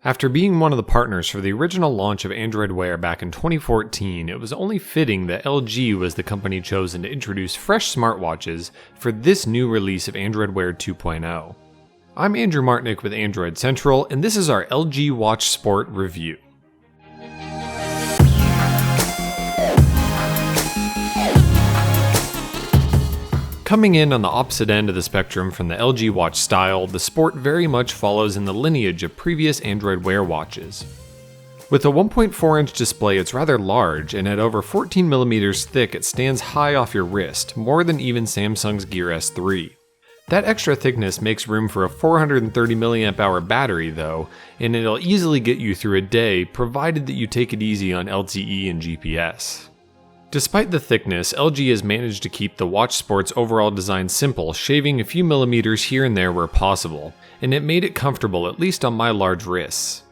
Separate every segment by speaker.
Speaker 1: After being one of the partners for the original launch of Android Wear back in 2014, it was only fitting that LG was the company chosen to introduce fresh smartwatches for this new release of Android Wear 2.0. I'm Andrew Martnick with Android Central, and this is our LG Watch Sport review. Coming in on the opposite end of the spectrum from the LG Watch style, the Sport very much follows in the lineage of previous Android Wear watches. With a 1.4-inch display, it's rather large, and at over 14mm thick, it stands high off your wrist, more than even Samsung's Gear S3. That extra thickness makes room for a 430 mAh battery though, and it'll easily get you through a day, provided that you take it easy on LTE and GPS. Despite the thickness, LG has managed to keep the Watch Sport's overall design simple, shaving a few millimeters here and there where possible, and it made it comfortable, at least on my large wrists.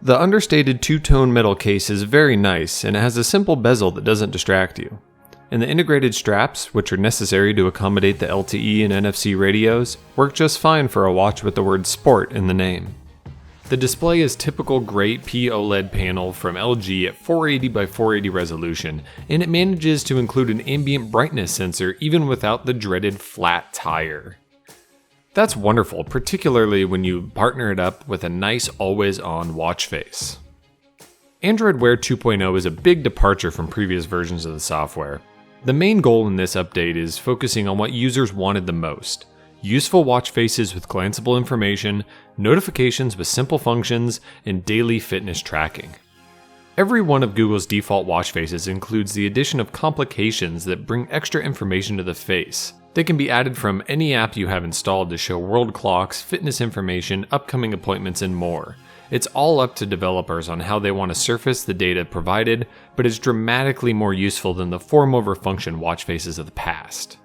Speaker 1: The understated two-tone metal case is very nice, and it has a simple bezel that doesn't distract you. And the integrated straps, which are necessary to accommodate the LTE and NFC radios, work just fine for a watch with the word Sport in the name. The display is typical great OLED panel from LG at 480 by 480 resolution, and it manages to include an ambient brightness sensor even without the dreaded flat tire. That's wonderful, particularly when you partner it up with a nice always-on watch face. Android Wear 2.0 is a big departure from previous versions of the software. The main goal in this update is focusing on what users wanted the most: useful watch faces with glanceable information, notifications with simple functions, and daily fitness tracking. Every one of Google's default watch faces includes the addition of complications that bring extra information to the face. They can be added from any app you have installed to show world clocks, fitness information, upcoming appointments, and more. It's all up to developers on how they want to surface the data provided, but it's dramatically more useful than the form-over-function watch faces of the past.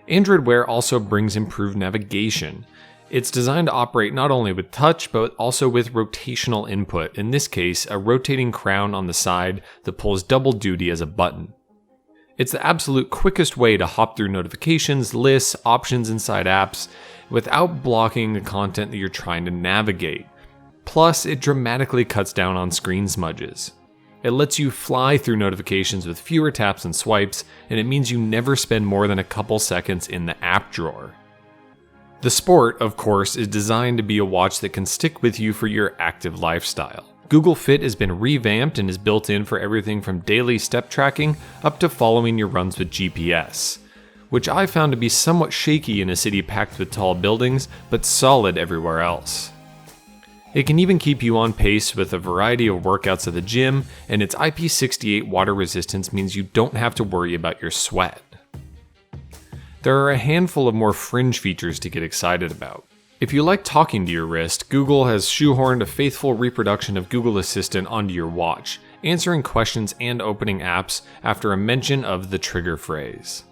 Speaker 1: Android Wear also brings improved navigation. It's designed to operate not only with touch, but also with rotational input, in this case, a rotating crown on the side that pulls double duty as a button. It's the absolute quickest way to hop through notifications, lists, options inside apps, without blocking the content that you're trying to navigate. Plus, it dramatically cuts down on screen smudges. It lets you fly through notifications with fewer taps and swipes, and it means you never spend more than a couple seconds in the app drawer. The Sport, of course, is designed to be a watch that can stick with you for your active lifestyle. Google Fit has been revamped and is built in for everything from daily step tracking up to following your runs with GPS, which I found to be somewhat shaky in a city packed with tall buildings, but solid everywhere else. It can even keep you on pace with a variety of workouts at the gym, and its IP68 water resistance means you don't have to worry about your sweat. There are a handful of more fringe features to get excited about. If you like talking to your wrist, Google has shoehorned a faithful reproduction of Google Assistant onto your watch, answering questions and opening apps after a mention of the trigger phrase.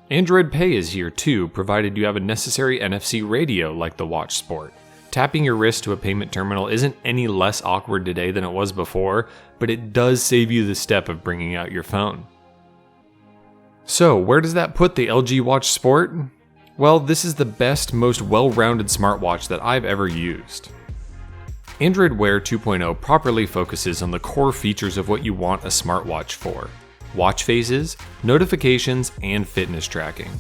Speaker 1: Android Pay is here too, provided you have a necessary NFC radio like the Watch Sport. Tapping your wrist to a payment terminal isn't any less awkward today than it was before, but it does save you the step of bringing out your phone. So, where does that put the LG Watch Sport? Well, this is the best, most well-rounded smartwatch that I've ever used. Android Wear 2.0 properly focuses on the core features of what you want a smartwatch for: watch faces, notifications, and fitness tracking.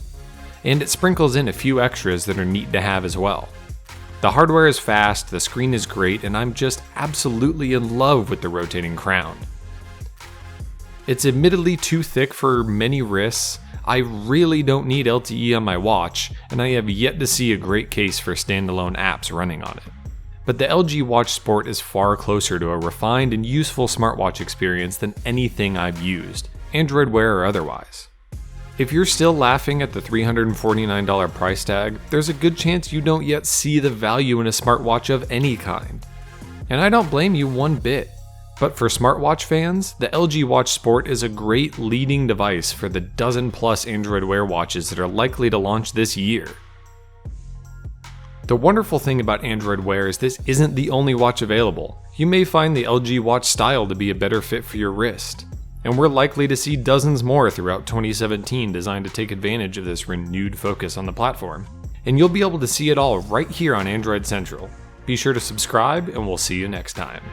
Speaker 1: And it sprinkles in a few extras that are neat to have as well. The hardware is fast, the screen is great, and I'm just absolutely in love with the rotating crown. It's admittedly too thick for many wrists. I really don't need LTE on my watch, and I have yet to see a great case for standalone apps running on it. But the LG Watch Sport is far closer to a refined and useful smartwatch experience than anything I've used, Android Wear or otherwise. If you're still laughing at the $349 price tag, there's a good chance you don't yet see the value in a smartwatch of any kind. And I don't blame you one bit. But for smartwatch fans, the LG Watch Sport is a great leading device for the dozen-plus Android Wear watches that are likely to launch this year. The wonderful thing about Android Wear is this isn't the only watch available. You may find the LG Watch style to be a better fit for your wrist. And we're likely to see dozens more throughout 2017 designed to take advantage of this renewed focus on the platform. And you'll be able to see it all right here on Android Central. Be sure to subscribe, and we'll see you next time.